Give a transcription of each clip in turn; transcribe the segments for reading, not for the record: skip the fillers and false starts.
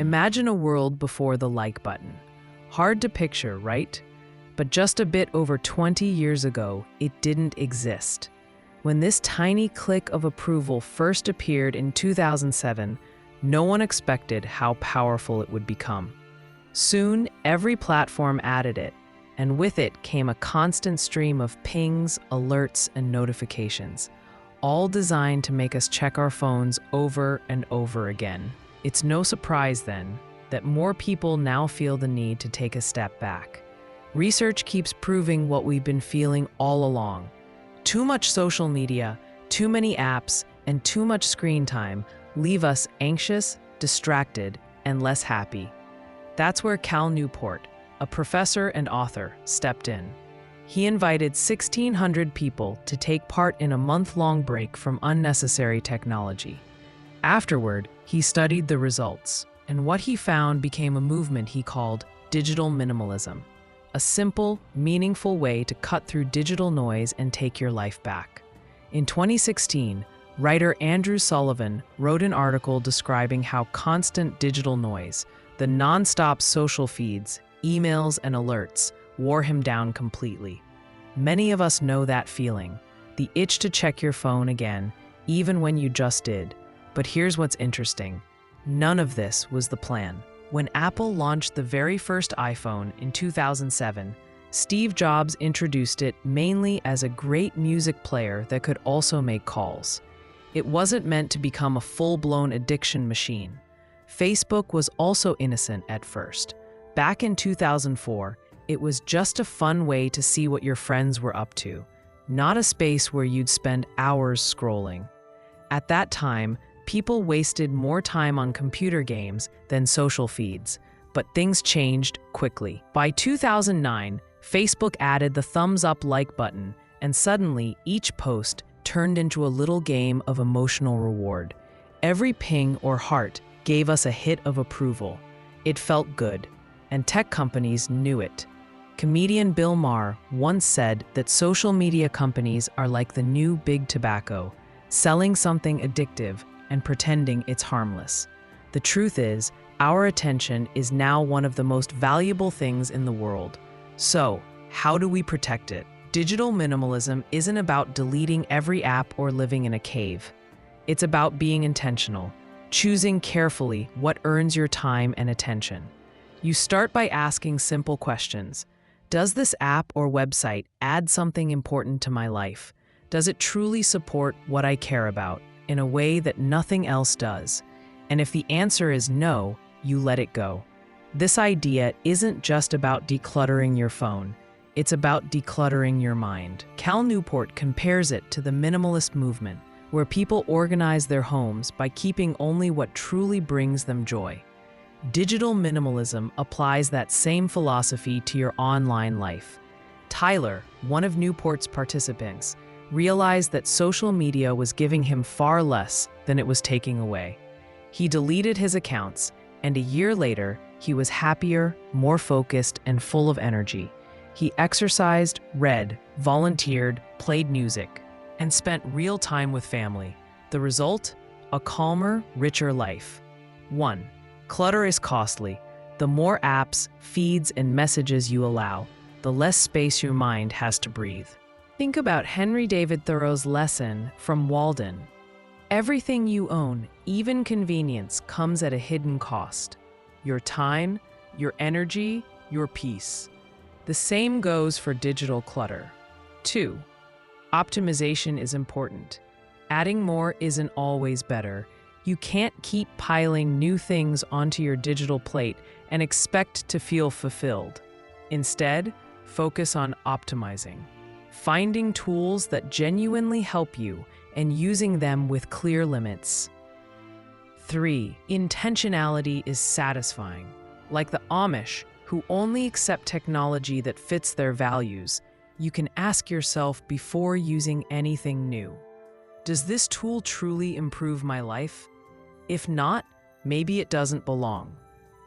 Imagine a world before the like button. Hard to picture, right? But just a bit over 20 years ago, it didn't exist. When this tiny click of approval first appeared in 2007, no one expected how powerful it would become. Soon, every platform added it, and with it came a constant stream of pings, alerts, and notifications, all designed to make us check our phones over and over again. It's no surprise, then, that more people now feel the need to take a step back. Research keeps proving what we've been feeling all along. Too much social media, too many apps, and too much screen time leave us anxious, distracted, and less happy. That's where Cal Newport, a professor and author, stepped in. He invited 1,600 people to take part in a month-long break from unnecessary technology. Afterward, he studied the results, and what he found became a movement he called digital minimalism, a simple, meaningful way to cut through digital noise and take your life back. In 2016, writer Andrew Sullivan wrote an article describing how constant digital noise, the non-stop social feeds, emails, and alerts, wore him down completely. Many of us know that feeling, the itch to check your phone again, even when you just did. But here's what's interesting. None of this was the plan. When Apple launched the very first iPhone in 2007, Steve Jobs introduced it mainly as a great music player that could also make calls. It wasn't meant to become a full-blown addiction machine. Facebook was also innocent at first. Back in 2004, it was just a fun way to see what your friends were up to, not a space where you'd spend hours scrolling. At that time, people wasted more time on computer games than social feeds, but things changed quickly. By 2009, Facebook added the thumbs up like button, and suddenly each post turned into a little game of emotional reward. Every ping or heart gave us a hit of approval. It felt good, and tech companies knew it. Comedian Bill Maher once said that social media companies are like the new big tobacco, selling something addictive and pretending it's harmless. The truth is, our attention is now one of the most valuable things in the world. So, how do we protect it? Digital minimalism isn't about deleting every app or living in a cave. It's about being intentional, choosing carefully what earns your time and attention. You start by asking simple questions. Does this app or website add something important to my life? Does it truly support what I care about in a way that nothing else does? And if the answer is no, you let it go. This idea isn't just about decluttering your phone. It's about decluttering your mind. Cal Newport compares it to the minimalist movement, where people organize their homes by keeping only what truly brings them joy. Digital minimalism applies that same philosophy to your online life. Tyler, one of Newport's participants, realized that social media was giving him far less than it was taking away. He deleted his accounts, and a year later, he was happier, more focused, and full of energy. He exercised, read, volunteered, played music, and spent real time with family. The result? A calmer, richer life. 1. Clutter is costly. The more apps, feeds, and messages you allow, the less space your mind has to breathe. Think about Henry David Thoreau's lesson from Walden. Everything you own, even convenience, comes at a hidden cost. Your time, your energy, your peace. The same goes for digital clutter. 2. Optimization is important. Adding more isn't always better. You can't keep piling new things onto your digital plate and expect to feel fulfilled. Instead, focus on optimizing. Finding tools that genuinely help you and using them with clear limits. 3. Intentionality is satisfying. Like the Amish, who only accept technology that fits their values, you can ask yourself before using anything new, does this tool truly improve my life? If not, maybe it doesn't belong.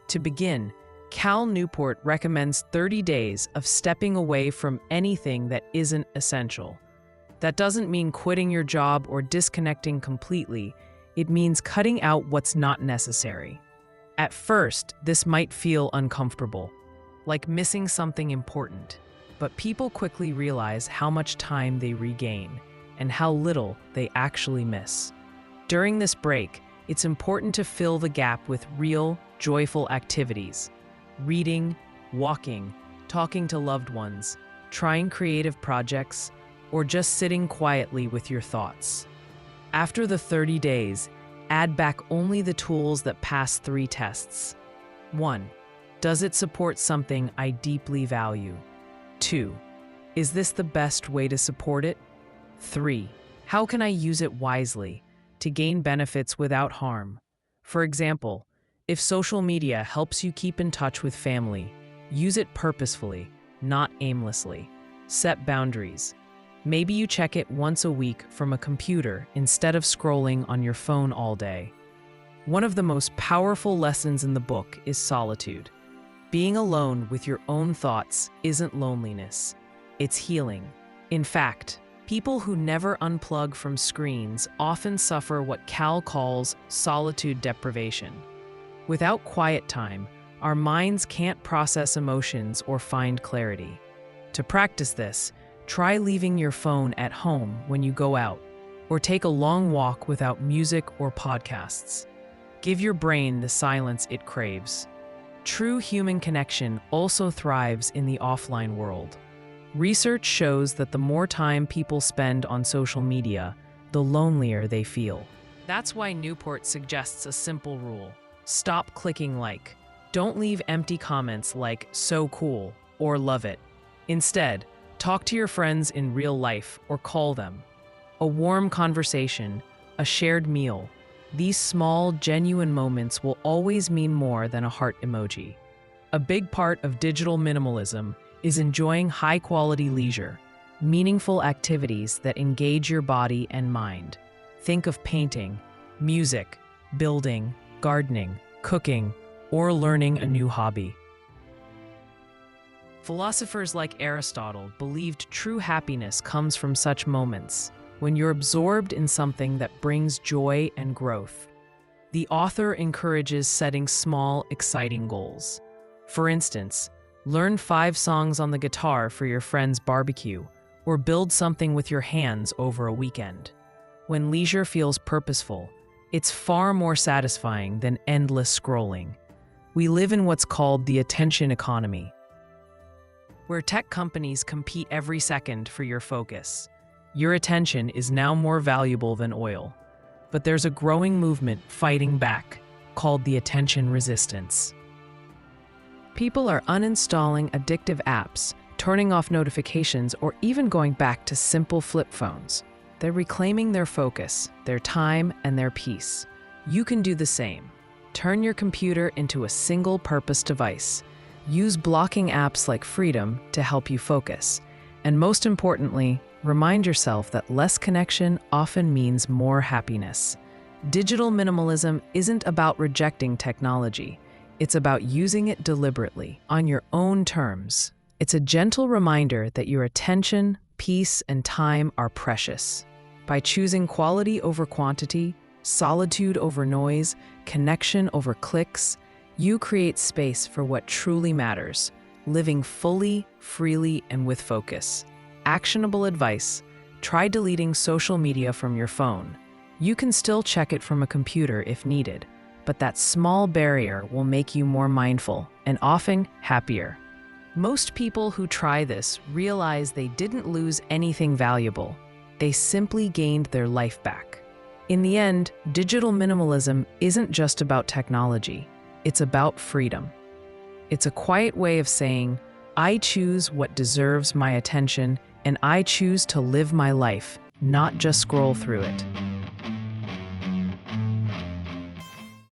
To begin, Cal Newport recommends 30 days of stepping away from anything that isn't essential. That doesn't mean quitting your job or disconnecting completely. It means cutting out what's not necessary. At first, this might feel uncomfortable, like missing something important, but people quickly realize how much time they regain and how little they actually miss. During this break, it's important to fill the gap with real, joyful activities. Reading, walking, talking to loved ones, trying creative projects, or just sitting quietly with your thoughts. After the 30 days, add back only the tools that pass 3 tests. 1. Does it support something I deeply value? 2. Is this the best way to support it? 3. How can I use it wisely to gain benefits without harm? For example, if social media helps you keep in touch with family, use it purposefully, not aimlessly. Set boundaries. Maybe you check it once a week from a computer instead of scrolling on your phone all day. One of the most powerful lessons in the book is solitude. Being alone with your own thoughts isn't loneliness, it's healing. In fact, people who never unplug from screens often suffer what Cal calls solitude deprivation. Without quiet time, our minds can't process emotions or find clarity. To practice this, try leaving your phone at home when you go out, or take a long walk without music or podcasts. Give your brain the silence it craves. True human connection also thrives in the offline world. Research shows that the more time people spend on social media, the lonelier they feel. That's why Newport suggests a simple rule. Stop clicking like. Don't leave empty comments like "so cool" or "love it." Instead, talk to your friends in real life or call them. A warm conversation, a shared meal, these small, genuine moments will always mean more than a heart emoji. A big part of digital minimalism is enjoying high-quality leisure, meaningful activities that engage your body and mind. Think of painting, music, building, gardening, cooking, or learning a new hobby. Philosophers like Aristotle believed true happiness comes from such moments, when you're absorbed in something that brings joy and growth. The author encourages setting small, exciting goals. For instance, learn 5 songs on the guitar for your friend's barbecue, or build something with your hands over a weekend. When leisure feels purposeful, it's far more satisfying than endless scrolling. We live in what's called the attention economy, where tech companies compete every second for your focus. Your attention is now more valuable than oil. But there's a growing movement fighting back, called the attention resistance. People are uninstalling addictive apps, turning off notifications, or even going back to simple flip phones. They're reclaiming their focus, their time, and their peace. You can do the same. Turn your computer into a single-purpose device. Use blocking apps like Freedom to help you focus. And most importantly, remind yourself that less connection often means more happiness. Digital minimalism isn't about rejecting technology. It's about using it deliberately, on your own terms. It's a gentle reminder that your attention, peace, and time are precious. By choosing quality over quantity, solitude over noise, connection over clicks, you create space for what truly matters, living fully, freely, and with focus. Actionable advice: try deleting social media from your phone. You can still check it from a computer if needed, but that small barrier will make you more mindful and often happier. Most people who try this realize they didn't lose anything valuable. They simply gained their life back. In the end, digital minimalism isn't just about technology. It's about freedom. It's a quiet way of saying, I choose what deserves my attention, and I choose to live my life, not just scroll through it.